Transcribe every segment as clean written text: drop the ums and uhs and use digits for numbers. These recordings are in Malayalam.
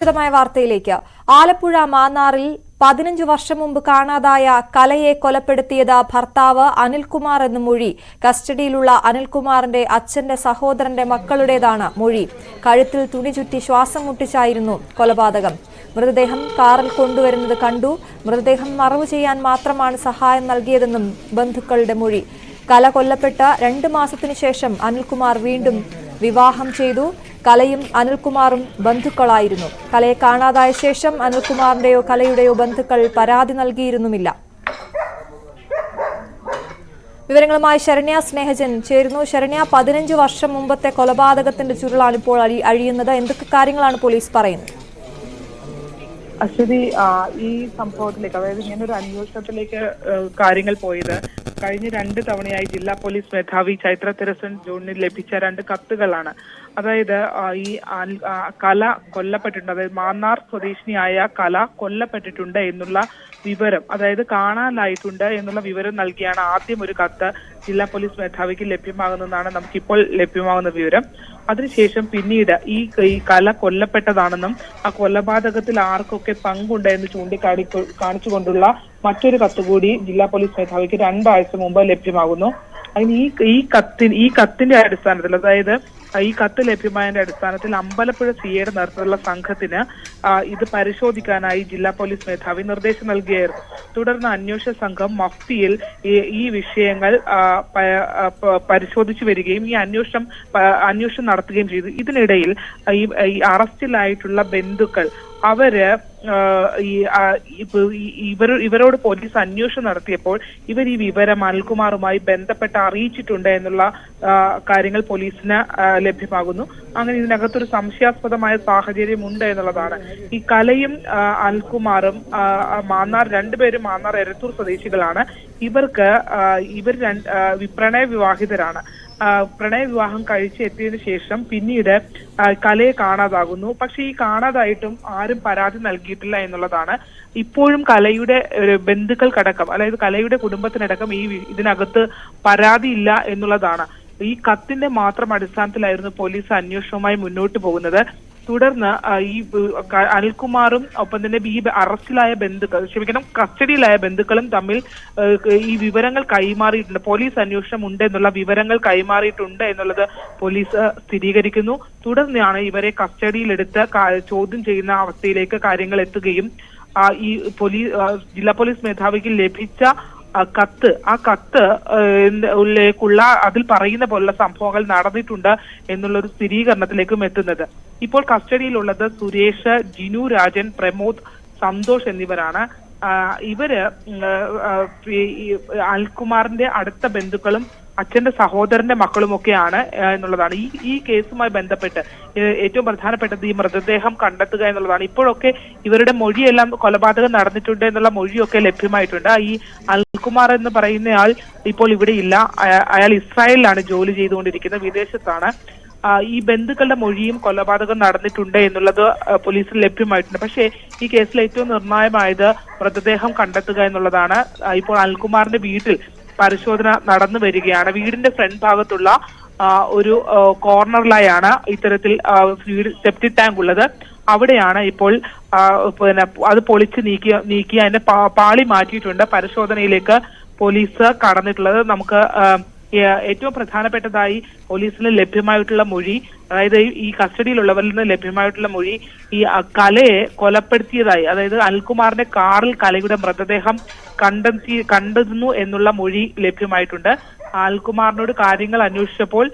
വിശദമായ വാർത്തയിലേക്ക്. ആലപ്പുഴ മാന്നാറിൽ 15 വർഷം മുമ്പ് കാണാതായ കലയെ കൊലപ്പെടുത്തിയത് ഭർത്താവ് അനിൽകുമാർ എന്ന മൊഴി. കസ്റ്റഡിയിലുള്ള അനിൽകുമാറിന്റെ അച്ഛന്റെ സഹോദരന്റെ മക്കളുടേതാണ് മൊഴി. കഴുത്തിൽ തുണി ചുറ്റി ശ്വാസം മുട്ടിച്ചായിരുന്നു കൊലപാതകം. മൃതദേഹം കാറിൽ കൊണ്ടുവരുന്നത് കണ്ടു. മൃതദേഹം മറവു ചെയ്യാൻ മാത്രമാണ് സഹായം നൽകിയതെന്നും ബന്ധുക്കളുടെ മൊഴി. കല കൊല്ലപ്പെട്ട 2 മാസത്തിനു ശേഷം അനിൽകുമാർ വീണ്ടും വിവാഹം ചെയ്തു. കലയും അനിൽകുമാറും ബന്ധുക്കളായിരുന്നു. കലയെ കാണാതായ ശേഷം അനിൽകുമാറിന്റെയോ കലയുടെയോ ബന്ധുക്കൾ പരാതി നൽകിയിരുന്നുമില്ല. വിവരങ്ങളുമായി ശരണ്യ സ്നേഹജൻ ചേരുന്നു. ശരണ്യ, 15 വർഷം മുമ്പത്തെ കൊലപാതകത്തിന്റെ ചുരുളാണ് ഇപ്പോൾ അഴിയുന്നത്. എന്തൊക്കെ കാര്യങ്ങളാണ് പോലീസ് പറയുന്നത്? അശ്വതി, ഈ സംഭവത്തിലേക്ക്, അതായത് ഇങ്ങനൊരു അന്വേഷണത്തിലേക്ക് കാര്യങ്ങൾ പോയത് കഴിഞ്ഞ 2 തവണയായി ജില്ലാ പോലീസ് മേധാവി ചൈത്ര തെരസൻ ജോണിന് ലഭിച്ച 2 കത്തുകളാണ്. അതായത് ഈ കല കൊല്ലപ്പെട്ടിട്ടുണ്ട്, അതായത് മാന്നാർ സ്വദേശിനിയായ കല കൊല്ലപ്പെട്ടിട്ടുണ്ട് എന്നുള്ള വിവരം, അതായത് കാണാനായിട്ടുണ്ട് എന്നുള്ള വിവരം നൽകിയാണ് ആദ്യം ഒരു കത്ത് ജില്ലാ പോലീസ് മേധാവിക്ക് ലഭ്യമാകുന്നതാണ് നമുക്കിപ്പോൾ ലഭ്യമാകുന്ന വിവരം. അതിനുശേഷം പിന്നീട് ഈ കല കൊല്ലപ്പെട്ടതാണെന്നും ആ കൊലപാതകത്തിൽ ആർക്കൊക്കെ പങ്കുണ്ട് എന്ന് കാണിച്ചുകൊണ്ടുള്ള മറ്റൊരു കത്ത് കൂടി ജില്ലാ പോലീസ് മേധാവിക്ക് 2 ആഴ്ച മുമ്പ് ലഭ്യമാകുന്നു. അതിന് ഈ കത്തിന്റെ അടിസ്ഥാനത്തിൽ, അതായത് ഈ കത്ത് ലഭ്യമായതിന്റെ അടിസ്ഥാനത്തിൽ അമ്പലപ്പുഴ സിഐയുടെ നേതൃത്വത്തിലുള്ള സംഘത്തിന് ഇത് പരിശോധിക്കാനായി ജില്ലാ പോലീസ് മേധാവി നിർദ്ദേശം നൽകിയായിരുന്നു. തുടർന്ന് അന്വേഷണ സംഘം മഫ്തിയിൽ ഈ വിഷയങ്ങൾ പരിശോധിച്ചു വരികയും ഈ അന്വേഷണം നടത്തുകയും ചെയ്തു. ഇതിനിടയിൽ ഈ അറസ്റ്റിലായിട്ടുള്ള ബന്ധുക്കൾ ഇവരോട് പോലീസ് അന്വേഷണം നടത്തിയപ്പോൾ ഇവർ ഈ വിവരം അനിൽകുമാറുമായി ബന്ധപ്പെട്ട് അറിയിച്ചിട്ടുണ്ട് എന്നുള്ള കാര്യങ്ങൾ പോലീസിന് ലഭ്യമാകുന്നു. അങ്ങനെ ഇതിനകത്തൊരു സംശയാസ്പദമായ സാഹചര്യം ഉണ്ട് എന്നുള്ളതാണ്. ഈ കലയും അനിൽകുമാറും മാന്നാർ, 2 പേരും മാന്നാർ എരത്തൂർ സ്വദേശികളാണ്. ഇവർ പ്രണയ വിവാഹിതരാണ്. പ്രണയവിവാഹം കഴിച്ചെത്തിയതിനു ശേഷം പിന്നീട് കലയെ കാണാതാകുന്നു. പക്ഷെ ഈ കാണാതായിട്ടും ആരും പരാതി നൽകിയിട്ടില്ല എന്നുള്ളതാണ്. ഇപ്പോഴും കലയുടെ ബന്ധുക്കൾക്കടക്കം, അതായത് കലയുടെ കുടുംബത്തിനടക്കം ഇതിനകത്ത് പരാതിയില്ല എന്നുള്ളതാണ്. ഈ കത്തിന്റെ മാത്രം അടിസ്ഥാനത്തിലായിരുന്നു പോലീസ് അന്വേഷണവുമായി മുന്നോട്ട് പോകുന്നത്. തുടർന്ന് ഈ അനിൽകുമാറും ഒപ്പം തന്നെ ഈ കസ്റ്റഡിയിലായ ബന്ധുക്കളും തമ്മിൽ ഈ വിവരങ്ങൾ കൈമാറിയിട്ടുണ്ട്. പോലീസ് അന്വേഷണം ഉണ്ട് എന്നുള്ള വിവരങ്ങൾ കൈമാറിയിട്ടുണ്ട് എന്നുള്ളത് പോലീസ് സ്ഥിരീകരിക്കുന്നു. തുടർന്നാണ് ഇവരെ കസ്റ്റഡിയിലെടുത്ത് ചോദ്യം ചെയ്യുന്ന അവസ്ഥയിലേക്ക് കാര്യങ്ങൾ എത്തുകയും ഈ ജില്ലാ പോലീസ് മേധാവിക്ക് ലഭിച്ച ആ കത്ത് അതിൽ പറയുന്ന പോലുള്ള സംഭവങ്ങൾ നടന്നിട്ടുണ്ട് എന്നുള്ളൊരു സ്ഥിരീകരണത്തിലേക്കും എത്തുന്നത്. ഇപ്പോൾ കസ്റ്റഡിയിലുള്ളത് സുരേഷ്, ജിനു രാജൻ, പ്രമോദ്, സന്തോഷ് എന്നിവരാണ്. ഇവര് അനിൽകുമാറിന്റെ അടുത്ത ബന്ധുക്കളും അച്ഛന്റെ സഹോദരന്റെ മക്കളുമൊക്കെയാണ് എന്നുള്ളതാണ്. ഈ കേസുമായി ബന്ധപ്പെട്ട് ഏറ്റവും പ്രധാനപ്പെട്ടത് ഈ മൃതദേഹം കണ്ടെത്തുക എന്നുള്ളതാണ്. ഇപ്പോഴൊക്കെ ഇവരുടെ മൊഴിയെല്ലാം കൊലപാതകം നടന്നിട്ടുണ്ട് എന്നുള്ള മൊഴിയൊക്കെ ലഭ്യമായിട്ടുണ്ട്. ഈ അനിൽകുമാർ എന്ന് പറയുന്നയാൾ ഇപ്പോൾ ഇവിടെ ഇല്ല. അയാൾ ഇസ്രായേലിലാണ് ജോലി ചെയ്തുകൊണ്ടിരിക്കുന്നത്, വിദേശത്താണ്. ഈ ബന്ധുക്കളുടെ മൊഴിയും കൊലപാതകം നടന്നിട്ടുണ്ട് എന്നുള്ളത് പോലീസിന് ലഭ്യമായിട്ടുണ്ട്. പക്ഷേ ഈ കേസിൽ ഏറ്റവും നിർണായകമായത് മൃതദേഹം കണ്ടെത്തുക എന്നുള്ളതാണ്. ഇപ്പോൾ അനിൽകുമാറിന്റെ വീട്ടിൽ പരിശോധന നടന്നു വരികയാണ്. വീടിന്റെ ഫ്രണ്ട് ഭാഗത്തുള്ള ഒരു കോർണറിലായാണ് ഇത്തരത്തിൽ സെപ്റ്റിക് ടാങ്ക് ഉള്ളത്. അവിടെയാണ് ഇപ്പോൾ അത് പൊളിച്ച് നീക്കി അതിന്റെ പാളി മാറ്റിയിട്ടുണ്ട്. പരിശോധനയിലേക്ക് പോലീസ് കടന്നിട്ടുള്ളത്. നമുക്ക് ഏറ്റവും പ്രധാനപ്പെട്ടതായി പോലീസിന് ലഭ്യമായിട്ടുള്ള മൊഴി, അതായത് ഈ കസ്റ്റഡിയിലുള്ളവരിൽ നിന്ന് ലഭ്യമായിട്ടുള്ള മൊഴി, ഈ കലയെ കൊലപ്പെടുത്തിയതായി, അതായത് അനിൽകുമാറിന്റെ കാറിൽ കലയുടെ മൃതദേഹം കണ്ടെത്തുന്നു എന്നുള്ള മൊഴി ലഭ്യമായിട്ടുണ്ട്. അനിൽകുമാറിനോട് കാര്യങ്ങൾ അന്വേഷിച്ചപ്പോൾ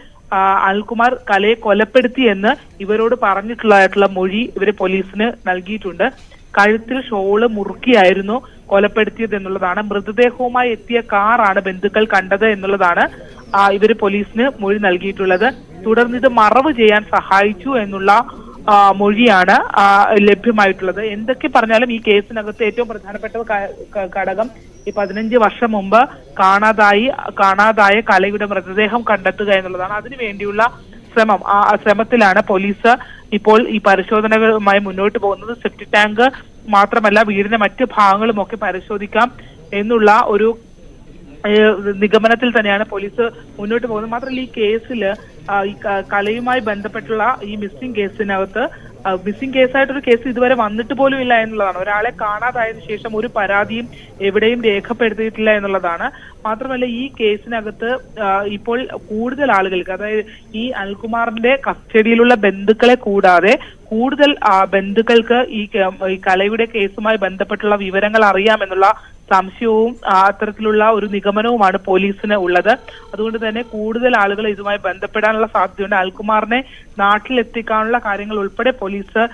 അനിൽകുമാർ കലയെ കൊലപ്പെടുത്തിയെന്ന് ഇവരോട് പറഞ്ഞിട്ടുള്ള മൊഴി ഇവര് പോലീസിന് നൽകിയിട്ടുണ്ട്. കഴുത്തിൽ ഷോള് മുറുക്കിയായിരുന്നു കൊലപ്പെടുത്തിയത് എന്നുള്ളതാണ്. മൃതദേഹവുമായി എത്തിയ കാറാണ് ബന്ധുക്കൾ കണ്ടത് എന്നുള്ളതാണ് ഇവര് പോലീസിന് മൊഴി നൽകിയിട്ടുള്ളത്. തുടർന്ന് ഇത് മറവ് ചെയ്യാൻ സഹായിച്ചു എന്നുള്ള മൊഴിയാണ് ലഭ്യമായിട്ടുള്ളത്. എന്തൊക്കെ പറഞ്ഞാലും ഈ കേസിനകത്ത് ഏറ്റവും പ്രധാനപ്പെട്ട ഘടകം ഈ 15 വർഷം മുമ്പ് കാണാതായ കലയുടെ മൃതദേഹം കണ്ടെത്തുക എന്നുള്ളതാണ്. അതിനുവേണ്ടിയുള്ള ശ്രമം, ആ ശ്രമത്തിലാണ് പോലീസ് ഇപ്പോൾ ഈ പരിശോധനകളുമായി മുന്നോട്ട് പോകുന്നത്. സെപ്റ്റിക് ടാങ്ക് മാത്രമല്ല വീടിന്റെ മറ്റ് ഭാഗങ്ങളുമൊക്കെ പരിശോധിക്കാം എന്നുള്ള ഒരു നിഗമനത്തിൽ തന്നെയാണ് പോലീസ് മുന്നോട്ട് പോകുന്നത്. മാത്രമല്ല ഈ കേസിൽ ഈ കലയുമായി ബന്ധപ്പെട്ടുള്ള ഈ മിസ്സിംഗ് കേസിനകത്ത് മിസ്സിംഗ് കേസായിട്ടൊരു കേസ് ഇതുവരെ വന്നിട്ട് പോലും ഇല്ല എന്നുള്ളതാണ്. ഒരാളെ കാണാതായതിനു ശേഷം ഒരു പരാതിയും എവിടെയും രേഖപ്പെടുത്തിയിട്ടില്ല എന്നുള്ളതാണ്. മാത്രമല്ല ഈ കേസിനകത്ത് ഇപ്പോൾ കൂടുതൽ ആളുകൾക്ക്, അതായത് ഈ അനിൽകുമാറിന്റെ കസ്റ്റഡിയിലുള്ള ബന്ധുക്കളെ കൂടാതെ കൂടുതൽ ബന്ധുക്കൾക്ക് ഈ കലയുടെ കേസുമായി ബന്ധപ്പെട്ടുള്ള വിവരങ്ങൾ അറിയാമെന്നുള്ള സംശയവും അത്തരത്തിലുള്ള ഒരു നിഗമനവുമാണ് പോലീസിന് ഉള്ളത്. അതുകൊണ്ട് തന്നെ കൂടുതൽ ആളുകൾ ഇതുമായി ബന്ധപ്പെടാനുള്ള സാധ്യതയുണ്ട്. അനിൽകുമാറിനെ നാട്ടിലെത്തിക്കാനുള്ള കാര്യങ്ങൾ ഉൾപ്പെടെ പോലീസ്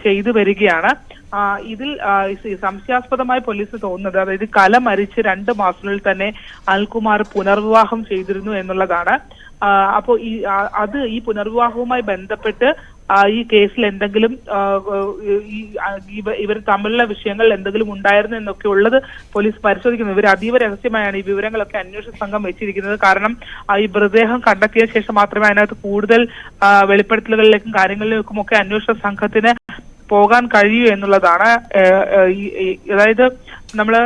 ചെയ്തു വരികയാണ്. ഇതിൽ സംശയാസ്പദമായി പോലീസ് തോന്നുന്നത്, അതായത് കല മരിച്ച് 2 മാസത്തിനുള്ളിൽ തന്നെ അനിൽകുമാർ പുനർവിവാഹം ചെയ്തിരുന്നു എന്നുള്ളതാണ്. അപ്പോൾ ഈ പുനർവിവാഹവുമായി ബന്ധപ്പെട്ട് ഈ കേസിൽ എന്തെങ്കിലും ഇവർ തമ്മിലുള്ള വിഷയങ്ങൾ എന്തെങ്കിലും ഉണ്ടായിരുന്നു എന്നൊക്കെ ഉള്ളത് പോലീസ് പരിശോധിക്കുന്നു. ഇവർ അതീവ രഹസ്യമായാണ് ഈ വിവരങ്ങളൊക്കെ അന്വേഷണ സംഘം വെച്ചിരിക്കുന്നത്. കാരണം ഈ മൃതദേഹം കണ്ടെത്തിയ ശേഷം മാത്രമേ അതിനകത്ത് കൂടുതൽ വെളിപ്പെടുത്തലുകളിലേക്കും കാര്യങ്ങളിലേക്കും ഒക്കെ അന്വേഷണ സംഘത്തിന് പോകാൻ കഴിയൂ എന്നുള്ളതാണ്. അതായത് നമ്മള്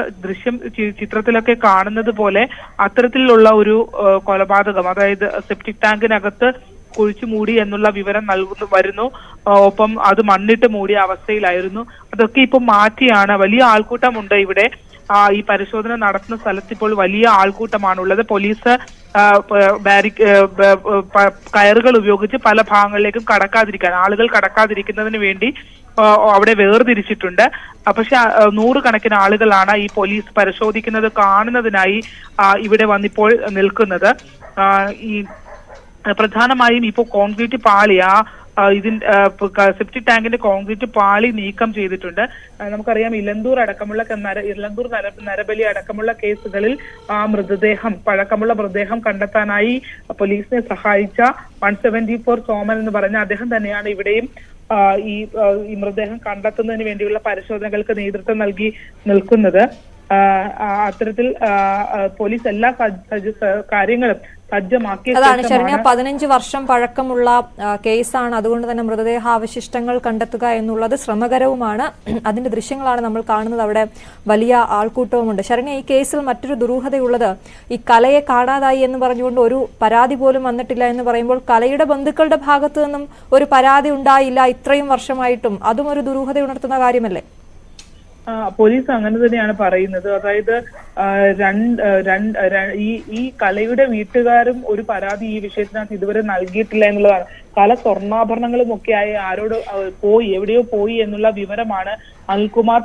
ചിത്രത്തിലൊക്കെ കാണുന്നത് പോലെ അത്തരത്തിലുള്ള ഒരു കൊലപാതകം, അതായത് സെപ്റ്റിക് ടാങ്കിനകത്ത് കുഴിച്ചു മൂടി എന്നുള്ള വിവരം വരുന്നു. ഒപ്പം അത് മണ്ണിട്ട് മൂടിയ അവസ്ഥയിലായിരുന്നു. അതൊക്കെ ഇപ്പൊ മാറ്റിയാണ്. വലിയ ആൾക്കൂട്ടമുണ്ട് ഇവിടെ. ഈ പരിശോധന നടത്തുന്ന സ്ഥലത്ത് ഇപ്പോൾ വലിയ ആൾക്കൂട്ടമാണുള്ളത്. പോലീസ് കയറുകൾ ഉപയോഗിച്ച് പല ഭാഗങ്ങളിലേക്കും ആളുകൾ കടക്കാതിരിക്കുന്നതിന് വേണ്ടി അവിടെ വേർതിരിച്ചിട്ടുണ്ട്. പക്ഷെ 100 കണക്കിന് ആളുകളാണ് ഈ പോലീസ് പരിശോധിക്കുന്നത് കാണുന്നതിനായി ഇവിടെ വന്നിപ്പോൾ നിൽക്കുന്നത്. ഈ പ്രധാനമായും ഇപ്പോൾ കോൺക്രീറ്റ് പാളി സെപ്റ്റിക് ടാങ്കിന്റെ കോൺക്രീറ്റ് പാളി നീക്കം ചെയ്തിട്ടുണ്ട്. നമുക്കറിയാം ഇലന്തൂർ നരബലി അടക്കമുള്ള കേസുകളിൽ പഴക്കമുള്ള മൃതദേഹം കണ്ടെത്താനായി പോലീസിനെ സഹായിച്ച 174 സോമൻ എന്ന് പറഞ്ഞ അദ്ദേഹം തന്നെയാണ് ഇവിടെയും ഈ മൃതദേഹം കണ്ടെത്തുന്നതിന് വേണ്ടിയുള്ള പരിശോധനകൾക്ക് നേതൃത്വം നൽകി നിൽക്കുന്നത്. അത്തരത്തിൽ പോലീസ് എല്ലാ കാര്യങ്ങളും അതാണ് ശരണ്യ, 15 വർഷം പഴക്കമുള്ള കേസാണ്. അതുകൊണ്ട് തന്നെ മൃതദേഹാവശിഷ്ടങ്ങൾ കണ്ടെത്തുക എന്നുള്ളത് ശ്രമകരവുമാണ്. അതിന്റെ ദൃശ്യങ്ങളാണ് നമ്മൾ കാണുന്നത്. അവിടെ വലിയ ആൾക്കൂട്ടവുമുണ്ട്. ശരണ്യ, ഈ കേസിൽ മറ്റൊരു ദുരൂഹതയുള്ളത്, ഈ കലയെ കാണാതായി എന്ന് പറഞ്ഞുകൊണ്ട് ഒരു പരാതി പോലും വന്നിട്ടില്ല എന്ന് പറയുമ്പോൾ കലയുടെ ബന്ധുക്കളുടെ ഭാഗത്തു നിന്നും ഒരു പരാതി ഉണ്ടായില്ല ഇത്രയും വർഷമായിട്ടും, അതും ഒരു ദുരൂഹത ഉണർത്തുന്ന കാര്യമല്ലേ? പോലീസ് അങ്ങനെ തന്നെയാണ് പറയുന്നത്. അതായത് ഈ കലയുടെ വീട്ടുകാരും ഒരു പരാതി ഈ വിഷയത്തിനകത്ത് ഇതുവരെ നൽകിയിട്ടില്ല എന്നുള്ളതാണ്. കല സ്വർണ്ണാഭരണങ്ങളും ഒക്കെ ആയി എവിടെയോ പോയി എന്നുള്ള വിവരമാണ് അനിൽകുമാർ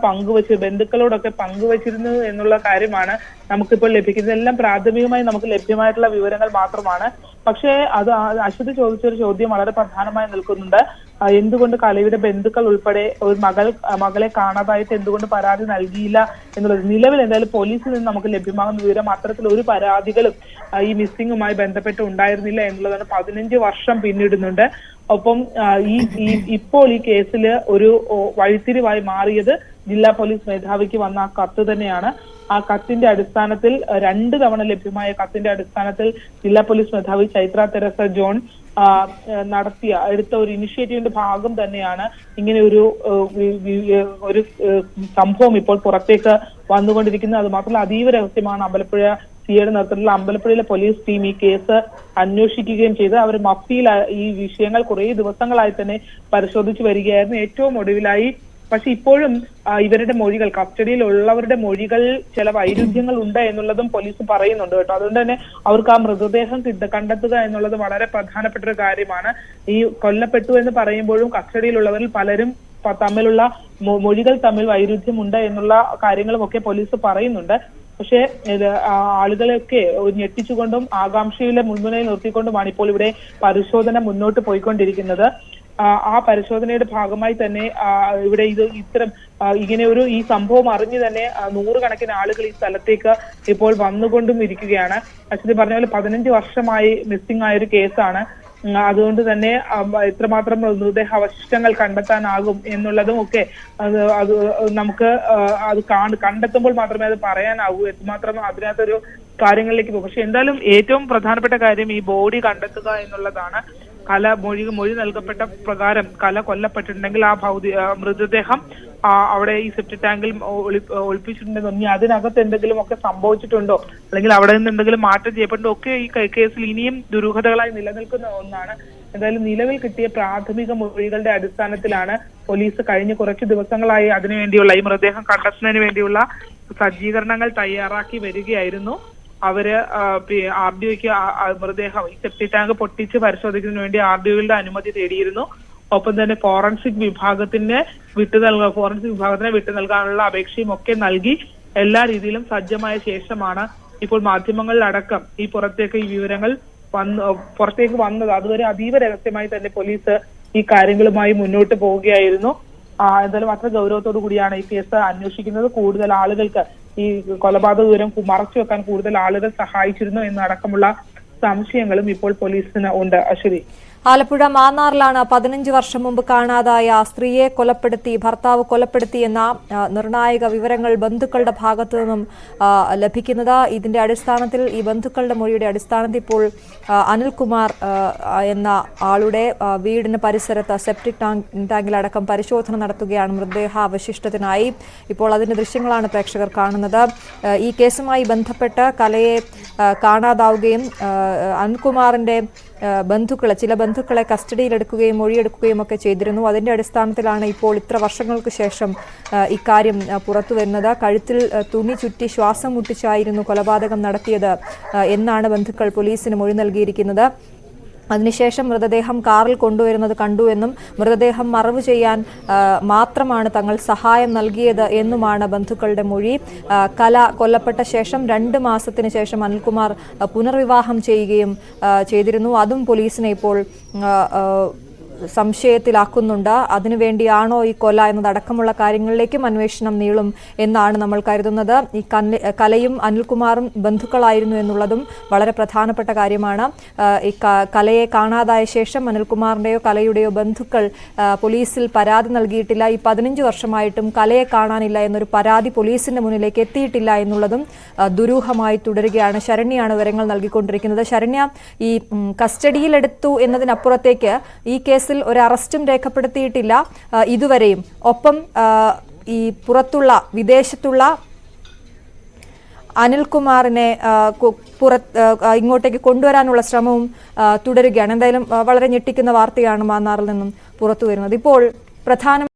ബന്ധുക്കളോടൊക്കെ പങ്കുവച്ചിരുന്നു എന്നുള്ള കാര്യമാണ് നമുക്കിപ്പോൾ ലഭിക്കുന്നത്. എല്ലാം പ്രാഥമികമായി നമുക്ക് ലഭ്യമായിട്ടുള്ള വിവരങ്ങൾ മാത്രമാണ്. പക്ഷേ അത് അശ്വതി ചോദിച്ചൊരു ചോദ്യം വളരെ പ്രധാനമായി നിൽക്കുന്നുണ്ട്. എന്തുകൊണ്ട് കലയുടെ ബന്ധുക്കൾ ഉൾപ്പെടെ ഒരു മകളെ കാണാതായിട്ട് എന്തുകൊണ്ട് പരാതി നൽകിയില്ല എന്നുള്ളത്. നിലവിൽ എന്തായാലും പോലീസിൽ നിന്ന് നമുക്ക് ലഭ്യമാകുന്ന വിവരം അത്തരത്തിൽ ഒരു പരാതികളും ഈ മിസ്സിംഗുമായി ബന്ധപ്പെട്ട് ഉണ്ടായിരുന്നില്ല എന്നുള്ളതാണ്. 15 വർഷം പിന്നിടുന്നുണ്ട്. ഒപ്പം ഇപ്പോൾ ഈ കേസിൽ ഒരു വഴിത്തിരിവായി മാറിയത് ജില്ലാ പോലീസ് മേധാവിക്ക് വന്ന ആ കത്ത് തന്നെയാണ്. ആ കത്തിന്റെ അടിസ്ഥാനത്തിൽ 2 തവണ ലഭ്യമായ കത്തിന്റെ അടിസ്ഥാനത്തിൽ ജില്ലാ പോലീസ് മേധാവി ചൈത്ര തെരേസ ജോൺ എടുത്ത ഒരു ഇനിഷ്യേറ്റീവിന്റെ ഭാഗം തന്നെയാണ് ഇങ്ങനെ ഒരു സംഭവം ഇപ്പോൾ പുറത്തേക്ക് വന്നുകൊണ്ടിരിക്കുന്നത്. അത് മാത്രമല്ല അതീവ രഹസ്യമാണ്. അമ്പലപ്പുഴ സിയുടെ നേതൃത്വത്തിലുള്ള അമ്പലപ്പുഴയിലെ പോലീസ് ടീം ഈ കേസ് അന്വേഷിക്കുകയും ചെയ്ത് അവർ മഫ്തിയിൽ ഈ വിഷയങ്ങൾ കുറെ ദിവസങ്ങളായി തന്നെ പരിശോധിച്ചു വരികയായിരുന്നു. ഏറ്റവും ഒടുവിലായി പക്ഷെ ഇപ്പോഴും ഇവരുടെ മൊഴികൾ, കസ്റ്റഡിയിലുള്ളവരുടെ മൊഴികൾ ചില വൈരുദ്ധ്യങ്ങൾ ഉണ്ട് എന്നുള്ളതും പോലീസ് പറയുന്നുണ്ട് കേട്ടോ. അതുകൊണ്ട് തന്നെ അവർക്ക് ആ മൃതദേഹം കണ്ടെത്തുക എന്നുള്ളത് വളരെ പ്രധാനപ്പെട്ട ഒരു കാര്യമാണ്. ഈ കൊല്ലപ്പെട്ടു എന്ന് പറയുമ്പോഴും കസ്റ്റഡിയിലുള്ളവരിൽ പലരും തമ്മിലുള്ള മൊഴികൾ തമ്മിൽ വൈരുദ്ധ്യമുണ്ട് എന്നുള്ള കാര്യങ്ങളും ഒക്കെ പോലീസ് പറയുന്നുണ്ട്. പക്ഷേ ആളുകളെയൊക്കെ ഞെട്ടിച്ചുകൊണ്ടും ആകാംക്ഷയിലെ മുൻമുനയിൽ നിർത്തിക്കൊണ്ടുമാണ് ഇപ്പോൾ ഇവിടെ പരിശോധന മുന്നോട്ട് പോയിക്കൊണ്ടിരിക്കുന്നത്. ആ പരിശോധനയുടെ ഭാഗമായി തന്നെ ഇവിടെ ഈ സംഭവം അറിഞ്ഞു തന്നെ 100 കണക്കിന് ആളുകൾ ഈ സ്ഥലത്തേക്ക് ഇപ്പോൾ വന്നുകൊണ്ടും ഇരിക്കുകയാണ്. അശ്വതി പറഞ്ഞ പോലെ 15 വർഷമായി മിസ്സിംഗ് ആയ ഒരു കേസാണ്. അതുകൊണ്ട് തന്നെ എത്രമാത്രം മൃതദേഹ അവശിഷ്ടങ്ങൾ കണ്ടെത്താനാകും എന്നുള്ളതും ഒക്കെ അത് നമുക്ക് അത് കണ്ടെത്തുമ്പോൾ മാത്രമേ അത് പറയാനാവൂ. എത്രമാത്രം അതിനകത്തൊരു കാര്യങ്ങളിലേക്ക് പോകും. പക്ഷെ എന്തായാലും ഏറ്റവും പ്രധാനപ്പെട്ട കാര്യം ഈ ബോഡി കണ്ടെത്തുക എന്നുള്ളതാണ്. മൊഴി നൽകപ്പെട്ട പ്രകാരം കല കൊല്ലപ്പെട്ടിട്ടുണ്ടെങ്കിൽ ആ മൃതദേഹം അവിടെ ഈ സെപ്റ്റിക് ടാങ്കിൽ ഒളിപ്പിച്ചിട്ടുണ്ടെന്നോ ഇനി അതിനകത്ത് എന്തെങ്കിലും ഒക്കെ സംഭവിച്ചിട്ടുണ്ടോ അല്ലെങ്കിൽ അവിടെ നിന്ന് എന്തെങ്കിലും മാറ്റം ചെയ്യപ്പെട്ടോ ഒക്കെ ഈ കേസിൽ ഇനിയും ദുരൂഹതകളായി നിലനിൽക്കുന്ന ഒന്നാണ്. എന്തായാലും നിലവിൽ കിട്ടിയ പ്രാഥമിക മൊഴികളുടെ അടിസ്ഥാനത്തിലാണ് പോലീസ് കഴിഞ്ഞ കുറച്ച് ദിവസങ്ങളായി അതിനുവേണ്ടിയുള്ള ഈ മൃതദേഹം കണ്ടെത്തുന്നതിന് വേണ്ടിയുള്ള സജ്ജീകരണങ്ങൾ തയ്യാറാക്കി വരികയായിരുന്നു. അവര് RDOക്ക് മൃതദേഹം ഈ സെപ്റ്റി ടാങ്ക് പൊട്ടിച്ച് പരിശോധിക്കുന്നതിന് വേണ്ടി RDOയുടെ അനുമതി തേടിയിരുന്നു. ഒപ്പം തന്നെ ഫോറൻസിക് വിഭാഗത്തിന് വിട്ടു നൽകാനുള്ള അപേക്ഷയും ഒക്കെ നൽകി എല്ലാ രീതിയിലും സജ്ജമായ ശേഷമാണ് ഇപ്പോൾ മാധ്യമങ്ങളിലടക്കം ഈ വിവരങ്ങൾ പുറത്തേക്ക് വന്നത്. അതുവരെ അതീവ രഹസ്യമായി തന്നെ പോലീസ് ഈ കാര്യങ്ങളുമായി മുന്നോട്ട് പോവുകയായിരുന്നു. എന്തായാലും അത്ര ഗൗരവത്തോടു കൂടിയാണ് ഈ കേസ് അന്വേഷിക്കുന്നത്. കൂടുതൽ ആളുകൾക്ക് ഈ കൊലപാതക വിവരം മറച്ചു വെക്കാൻ കൂടുതൽ ആളുകൾ സഹായിച്ചിരുന്നു എന്നടക്കമുള്ള സംശയങ്ങളും ഇപ്പോൾ പോലീസിന് ഉണ്ട്. അശ്വതി, ആലപ്പുഴ മാന്നാറിലാണ് 15 വർഷം മുമ്പ് കാണാതായ സ്ത്രീയെ ഭർത്താവ് കൊലപ്പെടുത്തിയെന്ന നിർണായക വിവരങ്ങൾ ബന്ധുക്കളുടെ ഭാഗത്തു നിന്നും ലഭിക്കുന്നത്. ഇതിന്റെ അടിസ്ഥാനത്തിൽ ഈ ബന്ധുക്കളുടെ മൊഴിയുടെ അടിസ്ഥാനത്തിൽ ഇപ്പോൾ അനിൽകുമാർ എന്ന ആളുടെ വീടിന് പരിസരത്ത് സെപ്റ്റിക് ടാങ്കിലടക്കം പരിശോധന നടത്തുകയാണ് മൃതദേഹാവശിഷ്ടത്തിനായി. ഇപ്പോൾ അതിന്റെ ദൃശ്യങ്ങളാണ് പ്രേക്ഷകർ കാണുന്നത്. ഈ കേസുമായി ബന്ധപ്പെട്ട് കലയെ കാണാതാവുകയും അനിൽകുമാറിന്റെ ചില ബന്ധുക്കളെ കസ്റ്റഡിയിലെടുക്കുകയും മൊഴിയെടുക്കുകയും ഒക്കെ ചെയ്തിരുന്നു. അതിന്റെ അടിസ്ഥാനത്തിലാണ് ഇപ്പോൾ ഇത്ര വർഷങ്ങൾക്ക് ശേഷം ഇക്കാര്യം പുറത്തു വരുന്നത്. കഴുത്തിൽ തുണി ചുറ്റി ശ്വാസം മുട്ടിച്ചായിരുന്നു കൊലപാതകം നടത്തിയത് എന്നാണ് ബന്ധുക്കൾ പോലീസിന് മൊഴി നൽകിയിരിക്കുന്നത്. അതിനുശേഷം മൃതദേഹം കാറിൽ കൊണ്ടുവരുന്നത് കണ്ടുവെന്നും മൃതദേഹം മറവ് ചെയ്യാൻ മാത്രമാണ് തങ്ങൾ സഹായം നൽകിയത് എന്നുമാണ് ബന്ധുക്കളുടെ മൊഴി. കല കൊല്ലപ്പെട്ട ശേഷം 2 മാസത്തിന് ശേഷം അനിൽകുമാർ പുനർവിവാഹം ചെയ്യുകയും ചെയ്തിരുന്നു. അതും പോലീസിനെ ഇപ്പോൾ സംശയത്തിലാക്കുന്നുണ്ട്. അതിനുവേണ്ടിയാണോ ഈ കൊല എന്നതടക്കമുള്ള കാര്യങ്ങളിലേക്കും അന്വേഷണം നീളും എന്നാണ് നമ്മൾ കരുതുന്നത്. ഈ കലയും അനിൽകുമാറും ബന്ധുക്കളായിരുന്നു എന്നുള്ളതും വളരെ പ്രധാനപ്പെട്ട കാര്യമാണ്. ഈ കലയെ കാണാതായ ശേഷം അനിൽകുമാറിന്റെയോ കലയുടെയോ ബന്ധുക്കൾ പോലീസിൽ പരാതി നൽകിയിട്ടില്ല. ഈ 15 വർഷമായിട്ടും കലയെ കാണാനില്ല എന്നൊരു പരാതി പോലീസിന്റെ മുന്നിലേക്ക് എത്തിയിട്ടില്ല എന്നുള്ളതും ദുരൂഹമായി തുടരുകയാണ്. ശരണ്യാണ് വിവരങ്ങൾ നൽകിക്കൊണ്ടിരിക്കുന്നത്. ശരണ്യ, ഈ കസ്റ്റഡിയിലെടുത്തു എന്നതിനപ്പുറത്തേക്ക് ഈ കേസിൽ ഒരു അറസ്റ്റും രേഖപ്പെടുത്തിയിട്ടില്ല ഇതുവരെയും. ഒപ്പം ഈ വിദേശത്തുള്ള അനിൽകുമാറിനെ ഇങ്ങോട്ടേക്ക് കൊണ്ടുവരാനുള്ള ശ്രമവും തുടരുകയാണ്. എന്തായാലും വളരെ ഞെട്ടിക്കുന്ന വാർത്തയാണ് മാന്നാറിൽ നിന്നും പുറത്തു വരുന്നത്. ഇപ്പോൾ